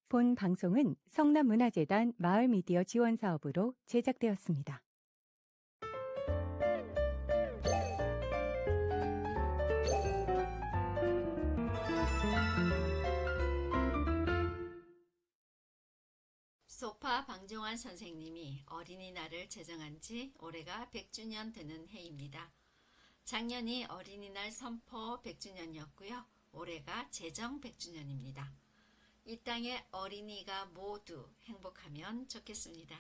본 방송은 성남문화재단 마을미디어 지원사업으로 제작되었습니다. 소파 방정환 선생님이 어린이날을 제정한 지 올해가 100주년 되는 해입니다. 작년이 어린이날 선포 100주년이었고요. 올해가 제정 100주년입니다. 이 땅의 어린이가 모두 행복하면 좋겠습니다.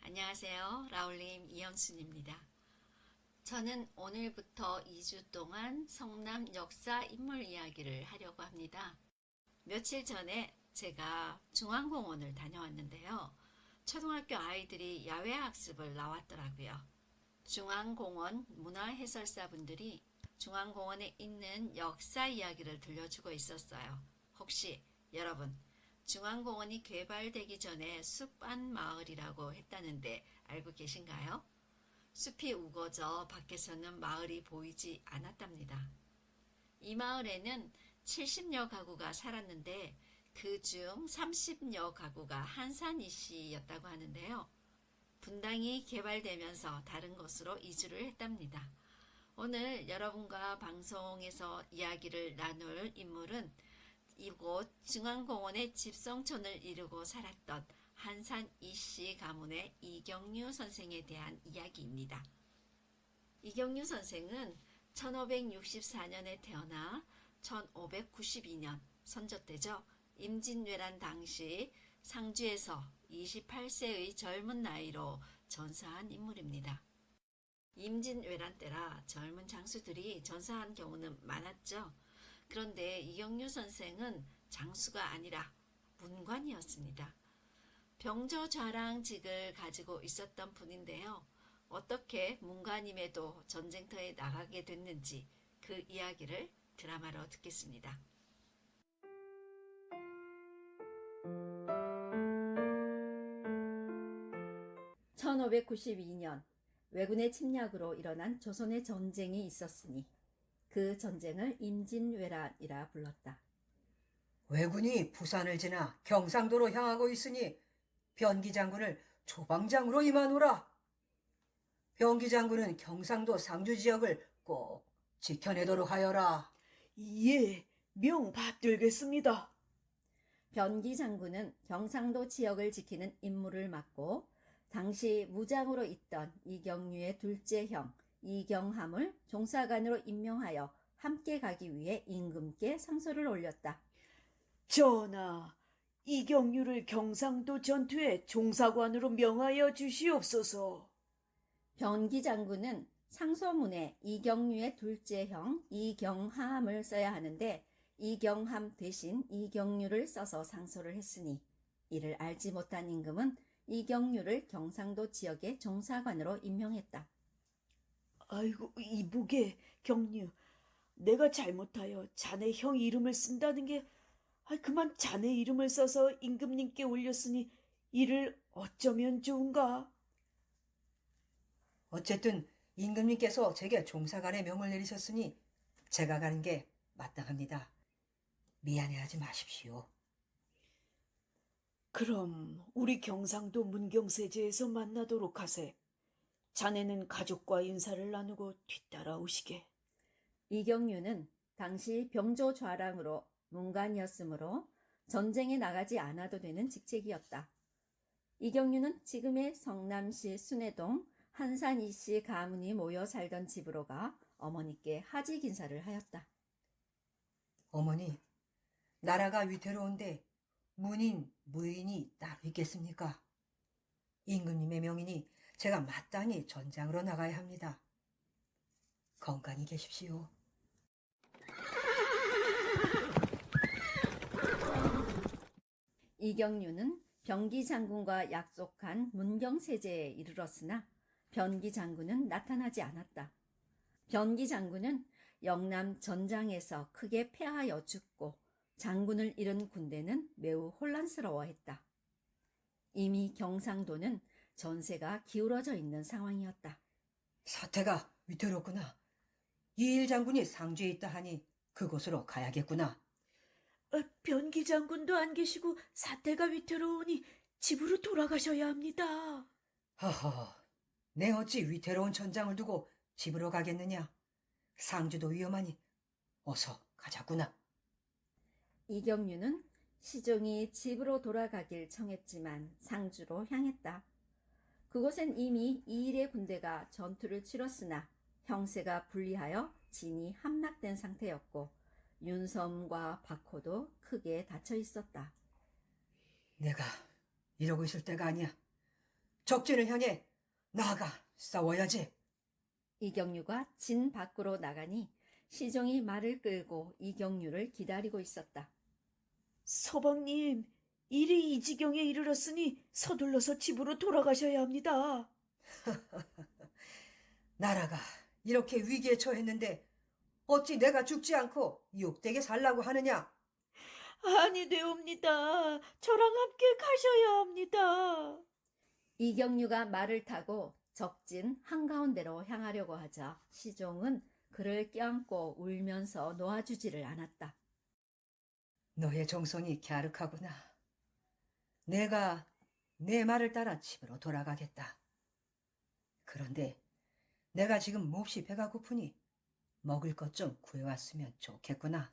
안녕하세요. 라울님 이현순입니다. 저는 오늘부터 2주 동안 성남 역사 인물 이야기를 하려고 합니다. 며칠 전에 제가 중앙공원을 다녀왔는데요. 초등학교 아이들이 야외 학습을 나왔더라고요. 중앙공원 문화해설사분들이 중앙공원에 있는 역사 이야기를 들려주고 있었어요. 혹시 여러분, 중앙공원이 개발되기 전에 숲안 마을이라고 했다는데 알고 계신가요? 숲이 우거져 밖에서는 마을이 보이지 않았답니다. 이 마을에는 70여 가구가 살았는데 그중 30여 가구가 한산이시였다고 하는데요. 분당이 개발되면서 다른 곳으로 이주를 했답니다. 오늘 여러분과 방송에서 이야기를 나눌 인물은 이곳 중앙공원의 집성촌을 이루고 살았던 한산 이씨 가문의 이경류 선생에 대한 이야기입니다. 이경류 선생은 1564년에 태어나 1592년 선조 때죠. 임진왜란 당시 상주에서 28세의 젊은 나이로 전사한 인물입니다. 임진왜란 때라 젊은 장수들이 전사한 경우는 많았죠. 그런데 이경류 선생은 장수가 아니라 문관이었습니다. 병조좌랑직을 가지고 있었던 분인데요. 어떻게 문관임에도 전쟁터에 나가게 됐는지 그 이야기를 드라마로 듣겠습니다. (1592년) 왜군의 침략으로 일어난 조선의 전쟁이 있었으니 그 전쟁을 임진왜란이라 불렀다. 왜군이 부산을 지나 경상도로 향하고 있으니 변기 장군을 조방장으로 임하노라. 변기 장군은 경상도 상주 지역을 꼭 지켜내도록 하여라. 예, 명 받들겠습니다. 변기 장군은 경상도 지역을 지키는 임무를 맡고 당시 무장으로 있던 이경류의 둘째 형 이경함을 종사관으로 임명하여 함께 가기 위해 임금께 상소를 올렸다. 전하, 이경류를 경상도 전투에 종사관으로 명하여 주시옵소서. 변기 장군은 상소문에 이경류의 둘째 형 이경함을 써야 하는데 이경함 대신 이경류를 써서 상소를 했으니 이를 알지 못한 임금은 이경류를 경상도 지역의 종사관으로 임명했다. 아이고, 이보게, 경류. 내가 잘못하여 자네 형 이름을 쓴다는 게 그만 자네 이름을 써서 임금님께 올렸으니 이를 어쩌면 좋은가? 어쨌든 임금님께서 제게 종사관의 명을 내리셨으니 제가 가는 게 마땅합니다. 미안해하지 마십시오. 그럼 우리 경상도 문경세제에서 만나도록 하세. 자네는 가족과 인사를 나누고 뒤따라오시게. 이경류는 당시 병조좌랑으로 문관이었으므로 전쟁에 나가지 않아도 되는 직책이었다. 이경류는 지금의 성남시 순회동 한산 이씨 가문이 모여 살던 집으로 가 어머니께 하직 인사를 하였다. 어머니, 나라가 위태로운데 문인, 무인이 따로 있겠습니까? 임금님의 명이니 제가 마땅히 전장으로 나가야 합니다. 건강히 계십시오. 이경류는 변기 장군과 약속한 문경세제에 이르렀으나 변기 장군은 나타나지 않았다. 변기 장군은 영남 전장에서 크게 패하여 죽고 장군을 잃은 군대는 매우 혼란스러워했다. 이미 경상도는 전세가 기울어져 있는 상황이었다. 사태가 위태롭구나. 이일 장군이 상주에 있다 하니 그곳으로 가야겠구나. 변기 장군도 안 계시고 사태가 위태로우니 집으로 돌아가셔야 합니다. 허허, 내 어찌 위태로운 전장을 두고 집으로 가겠느냐? 상주도 위험하니 어서 가자꾸나. 이경유는 시종이 집으로 돌아가길 청했지만 상주로 향했다. 그곳엔 이미 이일의 군대가 전투를 치렀으나 형세가 불리하여 진이 함락된 상태였고 윤섬과 박호도 크게 다쳐 있었다. 내가 이러고 있을 때가 아니야. 적진을 향해 나아가 싸워야지. 이경유가 진 밖으로 나가니 시종이 말을 끌고 이경유를 기다리고 있었다. 서방님, 일이 이 지경에 이르렀으니 서둘러서 집으로 돌아가셔야 합니다. 나라가 이렇게 위기에 처했는데 어찌 내가 죽지 않고 욕되게 살라고 하느냐? 아니 되옵니다. 저랑 함께 가셔야 합니다. 이경유가 말을 타고 적진 한가운데로 향하려고 하자 시종은 그를 껴안고 울면서 놓아주지를 않았다. 너의 정성이 갸륵하구나. 내가 내 말을 따라 집으로 돌아가겠다. 그런데 내가 지금 몹시 배가 고프니 먹을 것 좀 구해왔으면 좋겠구나.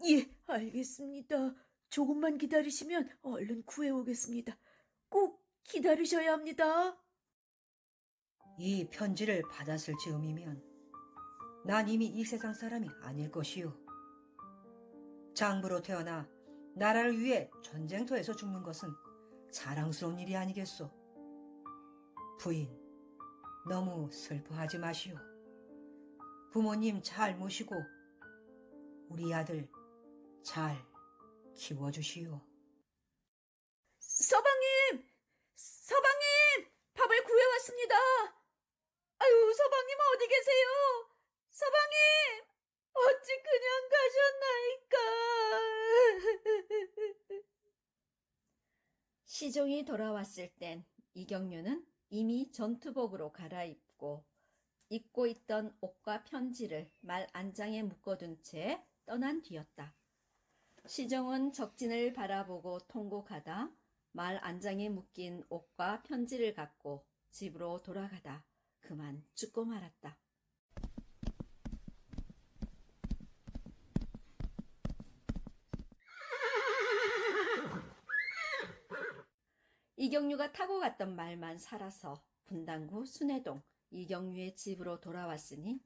예, 알겠습니다. 조금만 기다리시면 얼른 구해오겠습니다. 꼭 기다리셔야 합니다. 이 편지를 받았을 즈음이면 난 이미 이 세상 사람이 아닐 것이요. 장부로 태어나 나라를 위해 전쟁터에서 죽는 것은 자랑스러운 일이 아니겠소. 부인, 너무 슬퍼하지 마시오. 부모님 잘 모시고 우리 아들 잘 키워주시오. 서방님! 서방님! 밥을 구해왔습니다. 아유, 서방님 어디 계세요? 서방님! 어찌 그냥 가셨나이까? 시종이 돌아왔을 땐 이경유는 이미 전투복으로 갈아입고 입고 있던 옷과 편지를 말 안장에 묶어둔 채 떠난 뒤였다. 시종은 적진을 바라보고 통곡하다 말 안장에 묶인 옷과 편지를 갖고 집으로 돌아가다 그만 죽고 말았다. 이경유가 타고 갔던 말만 살아서 분당구 순회동 이경유의 집으로 돌아왔으니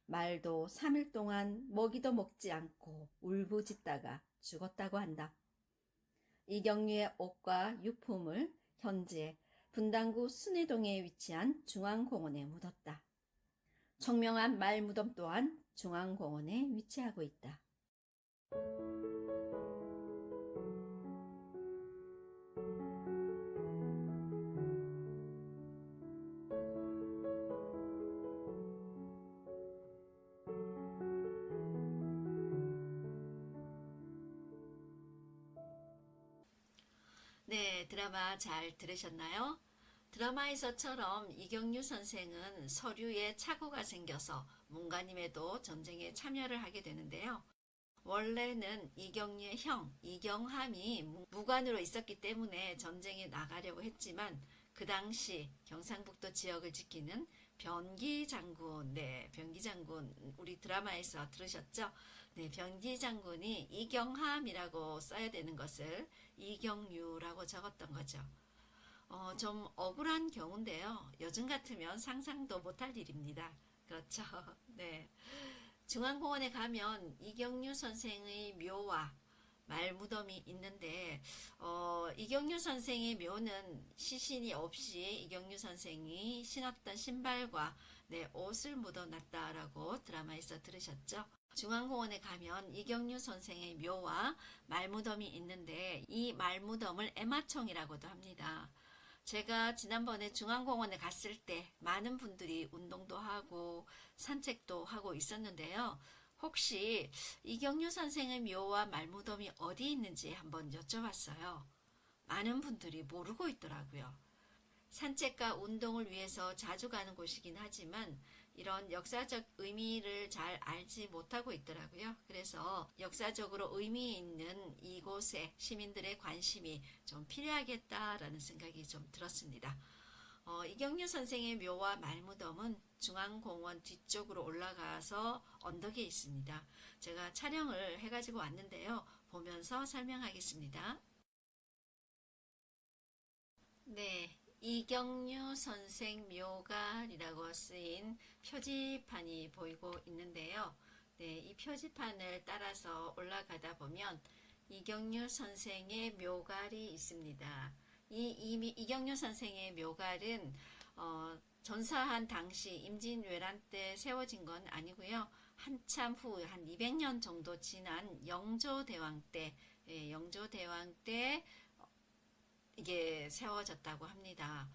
말도 3일 동안 먹이도 먹지 않고 울부짖다가 죽었다고 한다. 이경유의 옷과 유품을 현재 분당구 순회동에 위치한 중앙공원에 묻었다. 청명한 말 무덤 또한 중앙공원에 위치하고 있다. 네, 드라마 잘 들으셨나요? 드라마에서처럼 이경유 선생은 서류에 착오가 생겨서 문가님에도 전쟁에 참여를 하게 되는데요. 원래는 이경유의 형 이경함이 무관으로 있었기 때문에 전쟁에 나가려고 했지만 그 당시 경상북도 지역을 지키는 변기 장군, 변기 장군 우리 드라마에서 들으셨죠? 네, 변기 장군이 이경함이라고 써야 되는 것을 이경유라고 적었던 거죠. 좀 억울한 경우인데요. 요즘 같으면 상상도 못할 일입니다. 그렇죠? 네. 중앙공원에 가면 이경유 선생의 묘와 말무덤이 있는데 이경유 선생의 묘는 시신이 없이 이경유 선생이 신었던 신발과 옷을 묻어놨다라고 드라마에서 들으셨죠? 중앙공원에 가면 이경유 선생의 묘와 말무덤이 있는데 이 말무덤을 애마총이라고도 합니다. 제가 지난번에 중앙공원에 갔을 때 많은 분들이 운동도 하고 산책도 하고 있었는데요. 혹시 이경유 선생의 묘와 말무덤이 어디 있는지 한번 여쭤봤어요. 많은 분들이 모르고 있더라고요. 산책과 운동을 위해서 자주 가는 곳이긴 하지만 이런 역사적 의미를 잘 알지 못하고 있더라고요. 그래서 역사적으로 의미 있는 이곳에 시민들의 관심이 좀 필요하겠다라는 생각이 좀 들었습니다. 이경유 선생의 묘와 말무덤은 중앙공원 뒤쪽으로 올라가서 언덕에 있습니다. 제가 촬영을 해가지고 왔는데요. 보면서 설명하겠습니다. 네, 이경유 선생 묘가이라고 쓰인 표지판이 보이고 있는데요. 네, 이 표지판을 따라서 올라가다 보면 이경유 선생의 묘갈이 있습니다. 이경유 선생의 묘갈은 전사한 당시 임진왜란 때 세워진 건 아니고요. 한참 후 한 200년 정도 지난 영조대왕 때, 영조대왕 때 이게 세워졌다고 합니다.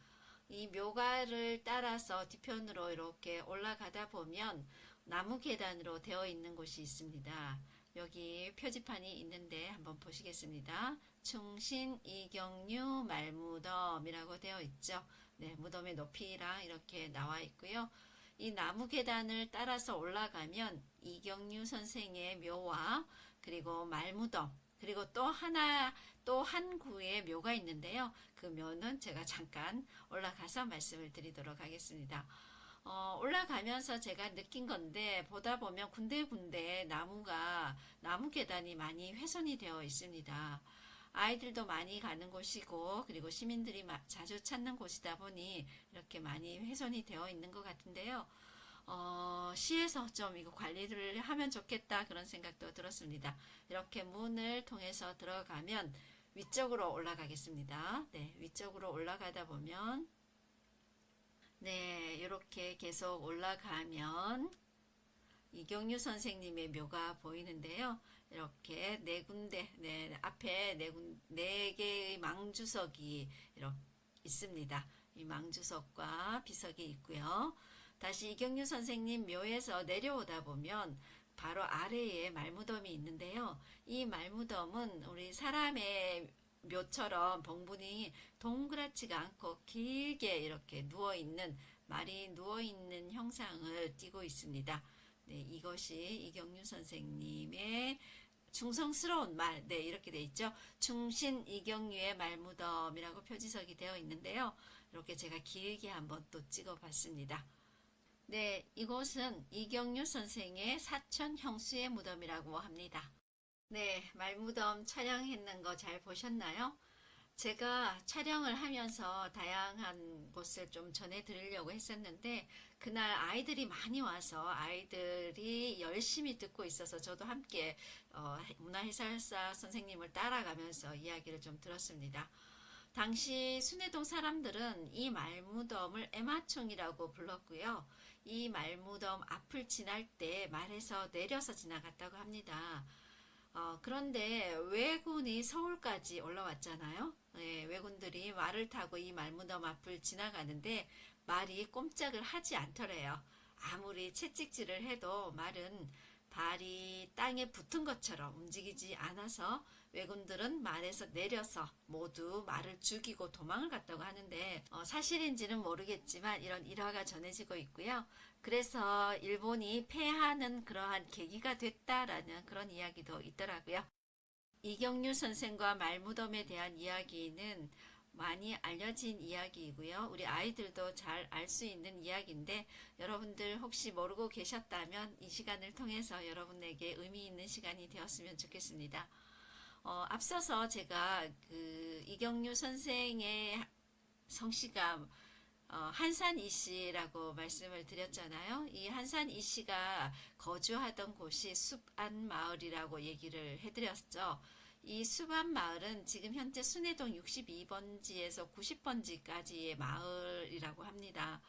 이 묘가를 따라서 뒤편으로 이렇게 올라가다 보면 나무 계단으로 되어 있는 곳이 있습니다. 여기 표지판이 있는데 한번 보시겠습니다. 충신 이경유 말무덤이라고 되어 있죠. 네, 무덤의 높이랑 이렇게 나와 있고요. 이 나무 계단을 따라서 올라가면 이경유 선생의 묘와 그리고 말무덤 그리고 또 한 구의 묘가 있는데요. 그 묘는 제가 잠깐 올라가서 말씀을 드리도록 하겠습니다. 올라가면서 제가 느낀 건데 보다 보면 군데군데 나무 계단이 많이 훼손이 되어 있습니다. 아이들도 많이 가는 곳이고 그리고 시민들이 자주 찾는 곳이다 보니 이렇게 많이 훼손이 되어 있는 것 같은데요. 시에서 좀 이거 관리를 하면 좋겠다 그런 생각도 들었습니다. 이렇게 문을 통해서 들어가면 위쪽으로 올라가겠습니다. 네, 위쪽으로 올라가다 보면 네, 이렇게 계속 올라가면 이경유 선생님의 묘가 보이는데요. 이렇게 네 군데, 네, 앞에 네 개의 망주석이 이렇게 있습니다. 이 망주석과 비석이 있고요. 다시 이경유 선생님 묘에서 내려오다 보면 바로 아래에 말무덤이 있는데요. 이 말무덤은 우리 사람의 묘처럼 봉분이 동그랗지가 않고 길게 이렇게 누워있는 말이 누워있는 형상을 띠고 있습니다. 네, 이것이 이경유 선생님의 충성스러운 말, 네, 이렇게 돼 있죠. 충신 이경유의 말무덤이라고 표지석이 되어 있는데요. 이렇게 제가 길게 한번 또 찍어 봤습니다. 네, 이곳은 이경유 선생의 사촌 형수의 무덤이라고 합니다. 네, 말무덤 촬영했는 거 잘 보셨나요? 제가 촬영을 하면서 다양한 곳을 좀 전해드리려고 했었는데 그날 아이들이 많이 와서 아이들이 열심히 듣고 있어서 저도 함께 문화해설사 선생님을 따라가면서 이야기를 좀 들었습니다. 당시 순회동 사람들은 이 말무덤을 애마총이라고 불렀고요. 이 말무덤 앞을 지날 때 말에서 내려서 지나갔다고 합니다. 그런데 왜군이 서울까지 올라왔잖아요. 네, 왜군들이 말을 타고 이 말무덤 앞을 지나가는데 말이 꼼짝을 하지 않더래요. 아무리 채찍질을 해도 말은 발이 땅에 붙은 것처럼 움직이지 않아서 왜군들은 말에서 내려서 모두 말을 죽이고 도망을 갔다고 하는데 사실인지는 모르겠지만 이런 일화가 전해지고 있고요. 그래서 일본이 패하는 그러한 계기가 됐다라는 그런 이야기도 있더라고요. 이경유 선생과 말무덤에 대한 이야기는 많이 알려진 이야기이고요. 우리 아이들도 잘 알 수 있는 이야기인데 여러분들 혹시 모르고 계셨다면 이 시간을 통해서 여러분에게 의미 있는 시간이 되었으면 좋겠습니다. 앞서서 제가 그 이경유 선생의 성씨가 한산 이씨라고 말씀을 드렸잖아요. 이 한산 이씨가 거주하던 곳이 숲안 마을이라고 얘기를 해드렸죠. 이 숲안 마을은 지금 현재 순회동 62번지에서 90번지까지의 마을이라고 합니다.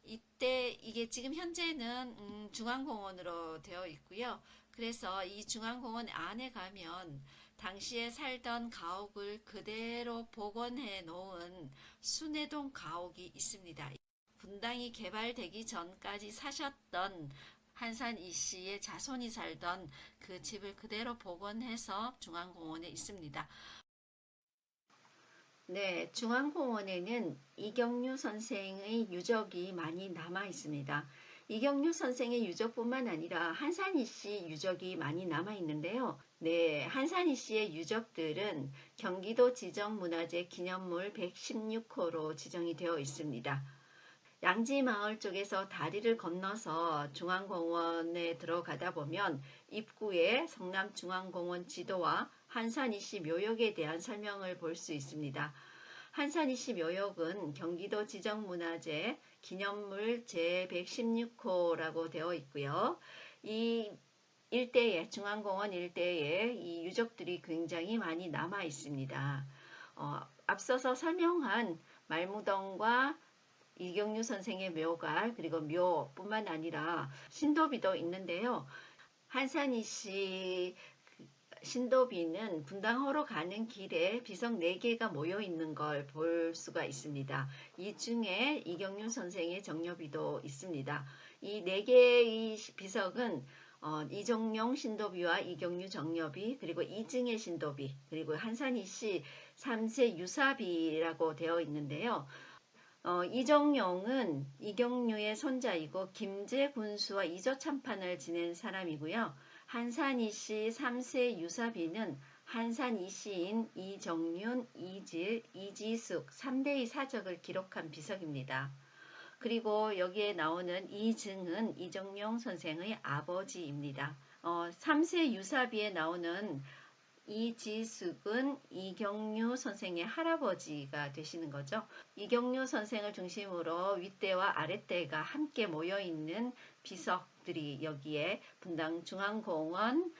이때 이게 지금 현재는 중앙공원으로 되어 있고요. 그래서 이 중앙공원 안에 가면 당시에 살던 가옥을 그대로 복원해 놓은 순회동 가옥이 있습니다. 분당이 개발되기 전까지 사셨던 한산 이씨의 자손이 살던 그 집을 그대로 복원해서 중앙공원에 있습니다. 네, 중앙공원에는 이경유 선생의 유적이 많이 남아 있습니다. 이경류 선생의 유적뿐만 아니라 한산희 씨 유적이 많이 남아 있는데요. 네, 한산희 씨의 유적들은 경기도 지정문화재 기념물 116호로 지정이 되어 있습니다. 양지마을 쪽에서 다리를 건너서 중앙공원에 들어가다 보면 입구에 성남중앙공원 지도와 한산희 씨 묘역에 대한 설명을 볼 수 있습니다. 한산희 씨 묘역은 경기도 지정문화재 기념물 제116호라고 되어 있고요. 이 일대에, 중앙공원 일대에 이 유적들이 굉장히 많이 남아 있습니다. 앞서서 설명한 말무덤과 이경류 선생의 묘갈, 그리고 묘뿐만 아니라 신도비도 있는데요. 한산희 씨 신도비는 분당호로 가는 길에 비석 4개가 모여 있는 걸 볼 수가 있습니다. 이 중에 이경류 선생의 정려비도 있습니다. 이 4개의 비석은 이정용 신도비와 이경류 정려비, 그리고 이증의 신도비, 그리고 한산희 씨 3세 유사비라고 되어 있는데요. 이정용은 이경류의 손자이고 김제 군수와 이조 참판을 지낸 사람이고요. 한산희 씨 3세 유사비는 한산 이시인 이정윤, 이질, 이지숙 3대의 사적을 기록한 비석입니다. 그리고 여기에 나오는 이증은 이정용 선생의 아버지입니다. 3세 유사비에 나오는 이지숙은 이경류 선생의 할아버지가 되시는 거죠. 이경류 선생을 중심으로 윗대와 아랫대가 함께 모여있는 비석들이 여기에 분당중앙공원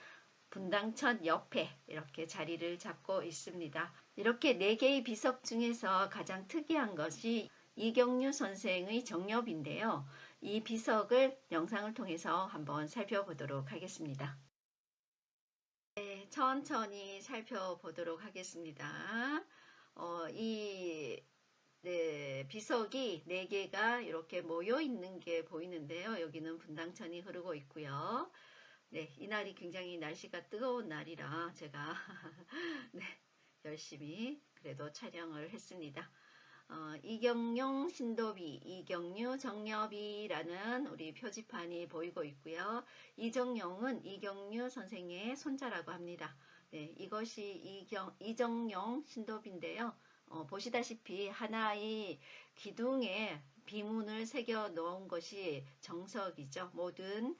분당천 옆에 이렇게 자리를 잡고 있습니다. 이렇게 4개의 비석 중에서 가장 특이한 것이 이경류 선생의 정렵인데요. 이 비석을 영상을 통해서 한번 살펴보도록 하겠습니다. 네, 천천히 살펴보도록 하겠습니다. 비석이 4개가 이렇게 모여 있는 게 보이는데요. 여기는 분당천이 흐르고 있고요. 네, 이날이 굉장히 날씨가 뜨거운 날이라 제가 네, 열심히 그래도 촬영을 했습니다. 이경용 신도비, 이경류 정려비라는 우리 표지판이 보이고 있고요. 이정용은 이경류 선생의 손자라고 합니다. 네, 이것이 이정용 신도비인데요. 보시다시피 하나의 기둥에 비문을 새겨 놓은 것이 정석이죠. 모든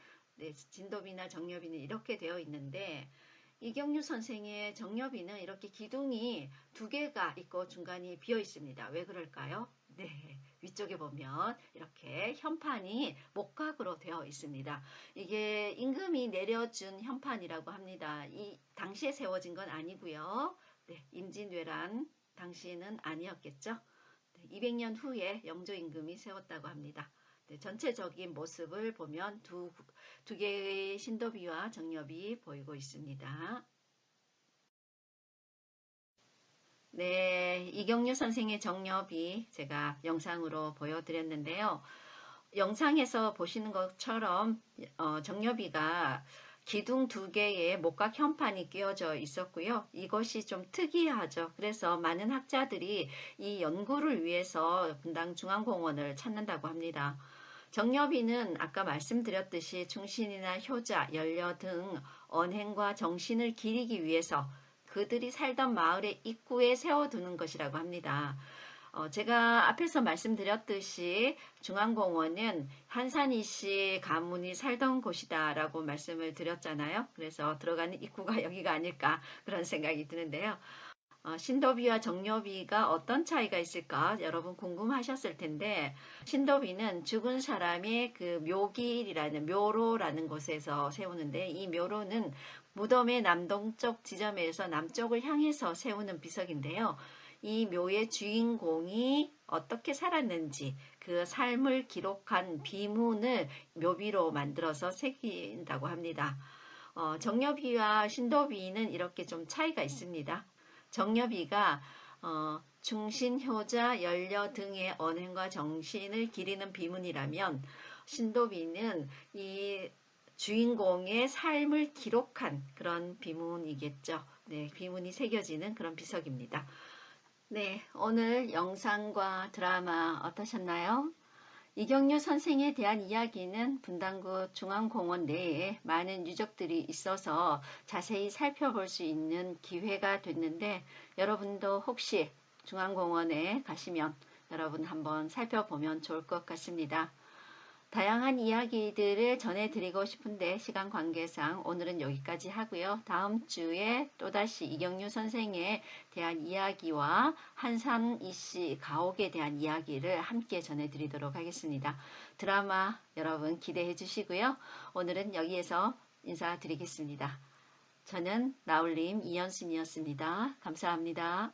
진도비나 정려비는 이렇게 되어 있는데 이경류 선생의 정려비는 이렇게 기둥이 2개가 있고 중간이 비어 있습니다. 왜 그럴까요? 네, 위쪽에 보면 이렇게 현판이 목각으로 되어 있습니다. 이게 임금이 내려준 현판이라고 합니다. 이 당시에 세워진 건 아니고요. 네, 임진왜란 당시에는 아니었겠죠. 200년 후에 영조 임금이 세웠다고 합니다. 네, 전체적인 모습을 보면 두 개의 신도비와 정렵이 보이고 있습니다. 네, 이경류 선생의 정렵이 제가 영상으로 보여드렸는데요. 영상에서 보시는 것처럼 정렵이가 기둥 2개에 목각 현판이 끼워져 있었고요. 이것이 좀 특이하죠. 그래서 많은 학자들이 이 연구를 위해서 분당중앙공원을 찾는다고 합니다. 정렵이는 아까 말씀드렸듯이 충신이나 효자, 연려 등 언행과 정신을 기리기 위해서 그들이 살던 마을의 입구에 세워두는 것이라고 합니다. 제가 앞에서 말씀드렸듯이 중앙공원은 한산희 씨 가문이 살던 곳이다 라고 말씀을 드렸잖아요. 그래서 들어가는 입구가 여기가 아닐까 그런 생각이 드는데요. 신도비와 정려비가 어떤 차이가 있을까 여러분 궁금하셨을 텐데 신도비는 죽은 사람의 그 묘길이라는 묘로라는 곳에서 세우는데 이 묘로는 무덤의 남동쪽 지점에서 남쪽을 향해서 세우는 비석인데요. 이 묘의 주인공이 어떻게 살았는지 그 삶을 기록한 비문을 묘비로 만들어서 새긴다고 합니다. 정려비와 신도비는 이렇게 좀 차이가 있습니다. 정려비가 충신, 효자, 연려 등의 언행과 정신을 기리는 비문이라면 신도비는 이 주인공의 삶을 기록한 그런 비문이겠죠. 네, 비문이 새겨지는 그런 비석입니다. 네, 오늘 영상과 드라마 어떠셨나요? 이경유 선생에 대한 이야기는 분당구 중앙공원 내에 많은 유적들이 있어서 자세히 살펴볼 수 있는 기회가 됐는데 여러분도 혹시 중앙공원에 가시면 여러분 한번 살펴보면 좋을 것 같습니다. 다양한 이야기들을 전해드리고 싶은데 시간 관계상 오늘은 여기까지 하고요. 다음 주에 또다시 이경유 선생에 대한 이야기와 한산 이씨 가옥에 대한 이야기를 함께 전해드리도록 하겠습니다. 드라마 여러분 기대해 주시고요. 오늘은 여기에서 인사드리겠습니다. 저는 나울님 이연순이었습니다. 감사합니다.